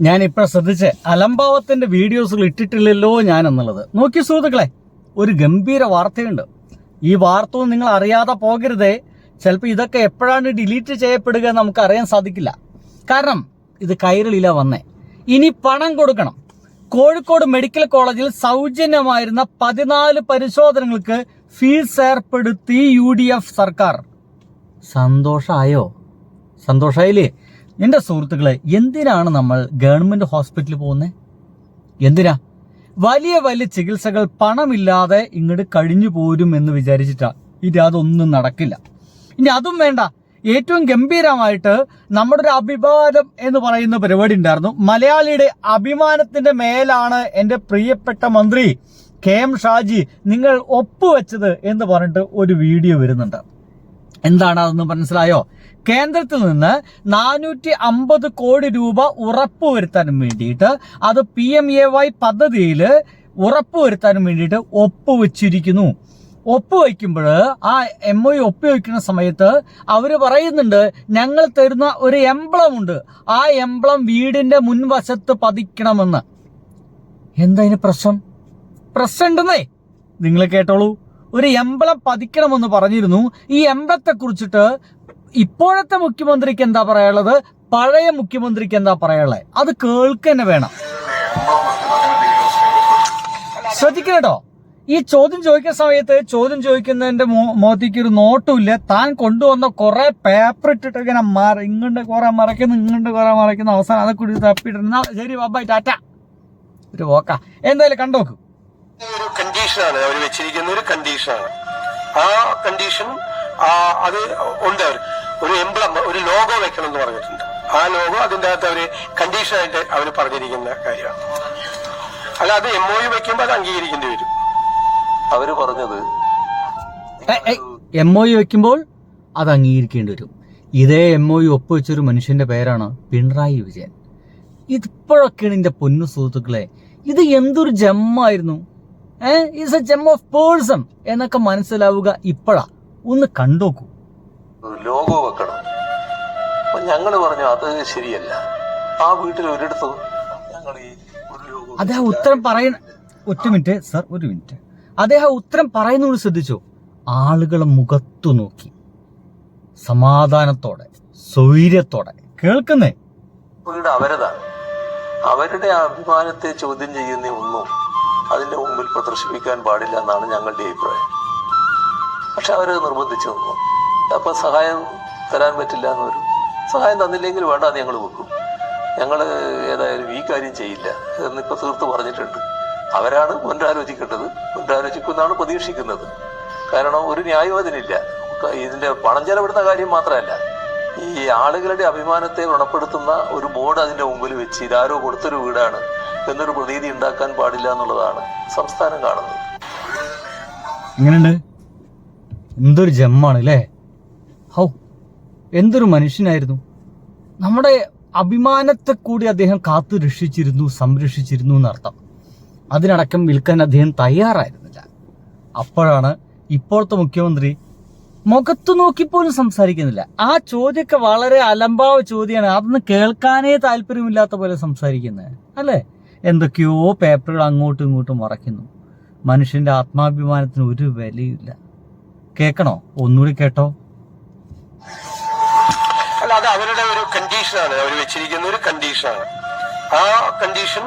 ഞാനിപ്പോൾ ശ്രദ്ധിച്ച് അലംഭാവത്തിന്റെ വീഡിയോസുകൾ ഇട്ടിട്ടില്ലല്ലോ ഞാൻ എന്നുള്ളത്. നോക്കി സുഹൃത്തുക്കളെ, ഒരു ഗംഭീര വാർത്തയുണ്ട്. ഈ വാർത്ത നിങ്ങൾ അറിയാതെ പോകരുതേ. ചിലപ്പോൾ ഇതൊക്കെ എപ്പോഴാണ് ഡിലീറ്റ് ചെയ്യപ്പെടുക എന്ന് നമുക്ക് അറിയാൻ സാധിക്കില്ല. കാരണം ഇത് കൈരളിയില വന്നേ. ഇനി പണം കൊടുക്കണം. കോഴിക്കോട് മെഡിക്കൽ കോളേജിൽ സൗജന്യമായിരുന്ന 14 പരിശോധനകൾക്ക് ഫീസ് ഏർപ്പെടുത്തി UDF സർക്കാർ. സന്തോഷമായോ? സന്തോഷമായില്ലേ? എൻ്റെ സുഹൃത്തുക്കളെ, എന്തിനാണ് നമ്മൾ ഗവൺമെന്റ് ഹോസ്പിറ്റലിൽ പോകുന്നത്? എന്തിനാ? വലിയ വലിയ ചികിത്സകൾ പണമില്ലാതെ ഇങ്ങോട്ട് കഴിഞ്ഞു പോരും എന്ന് വിചാരിച്ചിട്ടാ. ഇത് അതൊന്നും നടക്കില്ല. ഇനി അതും വേണ്ട, ഏറ്റവും ഗംഭീരമായിട്ട് നമ്മുടെ ഒരു അഭിമാനം എന്ന് പറയുന്ന പരിപാടി ഉണ്ടായിരുന്നു. മലയാളിയുടെ അഭിമാനത്തിന്റെ മേലാണ് എൻ്റെ പ്രിയപ്പെട്ട മന്ത്രി KM ഷാജി നിങ്ങൾ ഒപ്പുവെച്ചത് എന്ന് പറഞ്ഞിട്ട് ഒരു വീഡിയോ വരുന്നുണ്ട്. എന്താണ് അതെന്ന് മനസ്സിലായോ? കേന്ദ്രത്തിൽ നിന്ന് 450 കോടി രൂപ ഉറപ്പുവരുത്താനും വേണ്ടിയിട്ട്, അത് PMAY പദ്ധതിയിൽ ഉറപ്പുവരുത്താനും വേണ്ടിയിട്ട് ഒപ്പുവെച്ചിരിക്കുന്നു. ഒപ്പുവെക്കുമ്പോൾ ആ MOU ഒപ്പുവെക്കുന്ന സമയത്ത് അവർ പറയുന്നുണ്ട്, ഞങ്ങൾ തരുന്ന ഒരു എംബ്ലം ഉണ്ട്, ആ എംബ്ലം വീടിന്റെ മുൻവശത്ത് പതിക്കണമെന്ന്. എന്താ ഇതിന് പ്രശ്നം? പ്രശ്നമുണ്ടെന്നേ നിങ്ങൾ കേട്ടോളൂ. ഒരു എംബ്ലം പതിക്കണമെന്ന് പറഞ്ഞിരുന്നു. ഈ എംബ്ലത്തെ കുറിച്ചിട്ട് ഇപ്പോഴത്തെ മുഖ്യമന്ത്രിക്ക് എന്താ പറയാനുള്ളത്, പഴയ മുഖ്യമന്ത്രിക്ക് എന്താ പറയാനുള്ളത്, അത് കേൾക്കന്നെ വേണം. ശ്രദ്ധിക്കട്ടോ, ഈ ചോദ്യം ചോദിക്കുന്ന സമയത്ത് ചോദ്യം ചോദിക്കുന്നതിന്റെ മുഖത്തേക്ക് ഒരു നോട്ടും ഇല്ല. താൻ കൊണ്ടുവന്ന കുറെ പേപ്പർ ഇട്ടിട്ട് ഇങ്ങനെ ഇങ്ങോട്ട് കുറെ മറയ്ക്കുന്നു, ഇങ്ങോട്ട് കുറെ മറയ്ക്കുന്നു, അവസാനം അതൊക്കെ കൂടി തപ്പിട്ടിരുന്ന ശരി ബാബായി ടാറ്റ ഒരു പോക്ക. എന്തായാലും കണ്ടോക്ക്. ഒരു കണ്ടീഷനാണ് അവർ വെച്ചിരിക്കുന്ന, ഒരു കണ്ടീഷനാണ്. ആ കണ്ടീഷൻ അത് ഉണ്ട്. ഒരു എംബ്ലം, ഒരു ലോഗോ വെക്കണം എന്ന് പറഞ്ഞിട്ടുണ്ട്. ആ ലോഗോ അതിൻ്റെ അകത്ത് അവര് കണ്ടീഷനായിട്ട് അവർ പറഞ്ഞിരിക്കുന്ന കാര്യമാണ്. അല്ല, അത് MOU വെക്കുമ്പോൾ അത് അംഗീകരിക്കേണ്ടി വരും. അവര് പറഞ്ഞത് MOU വെക്കുമ്പോൾ അത് അംഗീകരിക്കേണ്ടി വരും. ഇതേ MOU ഒപ്പുവെച്ചൊരു മനുഷ്യന്റെ പേരാണ് പിണറായി വിജയൻ. ഇതിപ്പോഴൊക്കെയാണ് എന്റെ പൊന്നു സുഹൃത്തുക്കളെ, ഇത് എന്തൊരു ജമ്മായിരുന്നു. It's a gem of person എന്നൊക്കെ മനസ്സിലാവുക ഇപ്പോഴാ. ഒന്ന് കണ്ടോക്കൂ. ലോഗോ വെക്കണം. അപ്പൊ ഞങ്ങള് പറഞ്ഞു അത് ശരിയല്ല. ആ വീട്ടിൽ ഒരിടത്ത് ഞങ്ങൾ ഈ ഒരു ലോഗോ. അദ്ദേഹം ഉത്തരം പറയുന്ന ഒറ്റ മിനിറ്റ് സർ, ഒരു മിനിറ്റ്. അദ്ദേഹം ഉത്തരം പറയുന്നത് ശ്രദ്ധിച്ചു. ആളുകളെ മുഖത്തു നോക്കി സമാധാനത്തോടെ സ്വൈര്യത്തോടെ കേൾക്കുന്നേ. വീട് അവരതാണ്. അവരുടെ അഭിമാനത്തെ ചോദ്യം ചെയ്യുന്ന ഒന്നും അതിന്റെ മുമ്പിൽ പ്രദർശിപ്പിക്കാൻ പാടില്ല എന്നാണ് ഞങ്ങളുടെ അഭിപ്രായം. പക്ഷെ അവര് നിർബന്ധിച്ചു നിന്നു. അപ്പൊ സഹായം തരാൻ പറ്റില്ല എന്നൊരു സഹായം തന്നില്ലെങ്കിൽ വേണ്ട, അത് ഞങ്ങൾ വെക്കും, ഞങ്ങൾ ഏതായാലും ഈ കാര്യം ചെയ്യില്ല എന്നിപ്പോ തീർത്ത് പറഞ്ഞിട്ടുണ്ട്. അവരാണ് പുനരാലോചിക്കേണ്ടത്. പുനരാലോചിക്കുമെന്നാണ് പ്രതീക്ഷിക്കുന്നത്. കാരണം ഒരു ന്യായവും അതിനില്ല. ഇതിന്റെ പണം ചെലവിടുന്ന കാര്യം മാത്രമല്ല, ഈ ആളുകളുടെ അഭിമാനത്തെ ഗുണപ്പെടുത്തുന്ന ഒരു ബോർഡ് അതിന്റെ മുമ്പിൽ വെച്ച് ഇതാരോ കൊടുത്തൊരു വീടാണ് എന്നൊരു പ്രതീതി ഉണ്ടാക്കാൻ പാടില്ല എന്നുള്ളതാണ് സംസ്ഥാനം കാണുന്നത്. എങ്ങനെയുണ്ട്? എന്തൊരു ജമ്മാണ് അല്ലേ? ഹൗ, എന്തൊരു മനുഷ്യനായിരുന്നു. നമ്മുടെ അഭിമാനത്തെ കൂടി അദ്ദേഹം കാത്തു രക്ഷിച്ചിരുന്നു, സംരക്ഷിച്ചിരുന്നു എന്നർത്ഥം. അതിനടക്കം വിൽക്കാൻ അദ്ദേഹം തയ്യാറായിരുന്നില്ല. അപ്പോഴാണ് ഇപ്പോഴത്തെ മുഖ്യമന്ത്രി മുഖത്തു നോക്കിപ്പോലും സംസാരിക്കുന്നില്ല. ആ ചോദ്യമൊക്കെ വളരെ അലംഭാവ ചോദ്യമാണ്. അതൊന്നും കേൾക്കാനേ താല്പര്യമില്ലാത്ത പോലെ സംസാരിക്കുന്നത് അല്ലേ? എന്തൊക്കെയോ പേപ്പറുകൾ അങ്ങോട്ടും ഇങ്ങോട്ടും മറയ്ക്കുന്നു. മനുഷ്യന്റെ ആത്മാഭിമാനത്തിന് ഒരു വിലയില്ല. കേൾക്കണോ? ഒന്നുകൂടി കേട്ടോ. അല്ല, അത് അവരുടെ ഒരു കണ്ടീഷനാണ് അവർ വെച്ചിരിക്കുന്ന, ഒരു കണ്ടീഷനാണ്. ആ കണ്ടീഷൻ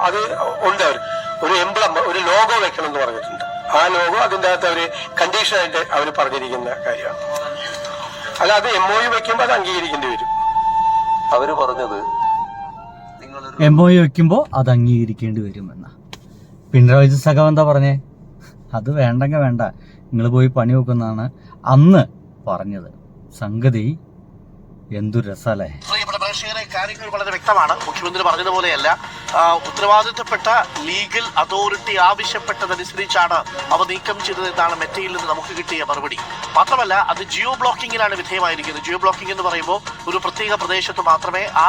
അത് ഉണ്ട്. അവർ ഒരു എംബ്ലം, ഒരു ലോഗോ വെക്കണം എന്ന് പറഞ്ഞിട്ടുണ്ട്. ആ ലോഗോ അതിൻ്റെ അകത്ത് അവര് കണ്ടീഷനായിട്ട് അവർ പറഞ്ഞിരിക്കുന്ന കാര്യമാണ്. അല്ല, അത് MOU വെക്കുമ്പോൾ അത് അംഗീകരിക്കേണ്ടി വരും. അവര് പറഞ്ഞത് MOU വെക്കുമ്പോൾ അത് അംഗീകരിക്കേണ്ടി വരുമെന്ന. പിണറായി വിജയൻ സഖാവ് എന്താ പറഞ്ഞേ? അത് വേണ്ടെങ്കിൽ വേണ്ട, നിങ്ങൾ പോയി പണി വെക്കുന്നതാണ് അന്ന് പറഞ്ഞത്. സംഗതി എന്തൊരു രസല്ലേ. പ്രിയപ്പെട്ട പ്രേക്ഷകരെ, കാര്യങ്ങൾ വളരെ വ്യക്തമാണ്. മുഖ്യമന്ത്രി പറഞ്ഞതുപോലെയല്ല, ഉത്തരവാദിത്തപ്പെട്ട ലീഗൽ അതോറിറ്റി ആവശ്യപ്പെട്ടതനുസരിച്ചാണ് അവ നീക്കം ചെയ്തതെന്നാണ് മെറ്റയിൽ നിന്ന് നമുക്ക് കിട്ടിയ മറുപടി. മാത്രമല്ല, അത് ജിയോ ബ്ലോക്കിങ്ങിനാണ് വിധേയമായിരിക്കുന്നത്. ജിയോ ബ്ലോക്കിംഗ് എന്ന് പറയുമ്പോൾ ഒരു പ്രത്യേക പ്രദേശത്ത് മാത്രമേ ആ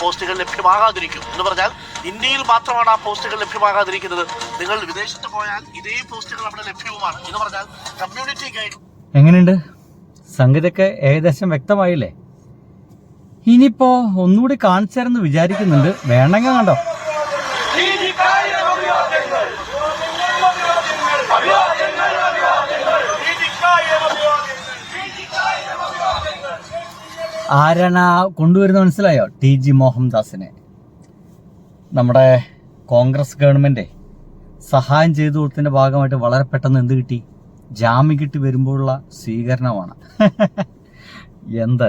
പോസ്റ്റുകൾ ലഭ്യമാകാതിരിക്കും എന്ന് പറഞ്ഞാൽ ഇന്ത്യയിൽ മാത്രമാണ് ആ പോസ്റ്റുകൾ ലഭ്യമാകാതിരിക്കുന്നത്. നിങ്ങൾ വിദേശത്ത് പോയാൽ ഇതേ പോസ്റ്റുകൾ അവിടെ ലഭ്യവുമാണ് എന്ന് പറഞ്ഞാൽ കമ്മ്യൂണിറ്റി ഗൈഡ്. എങ്ങനെയുണ്ട്? സംഗതിയൊക്കെ ഏകദേശം വ്യക്തമായില്ലേ? ഇനിയിപ്പോ ഒന്നുകൂടി കാണിച്ചാരെന്ന് വിചാരിക്കുന്നുണ്ട്. വേണമെങ്കിൽ കണ്ടോ. ആരാണ് കൊണ്ടുവരുന്നത് മനസ്സിലായോ? TG മോഹൻദാസിനെ. നമ്മുടെ കോൺഗ്രസ് ഗവൺമെന്റ് സഹായം ചെയ്തു കൊടുത്തതിന്റെ ഭാഗമായിട്ട് വളരെ പെട്ടെന്ന് എന്ത് കിട്ടി? ജാമ്യം കിട്ടി വരുമ്പോഴുള്ള സ്വീകരണമാണ്. എന്താ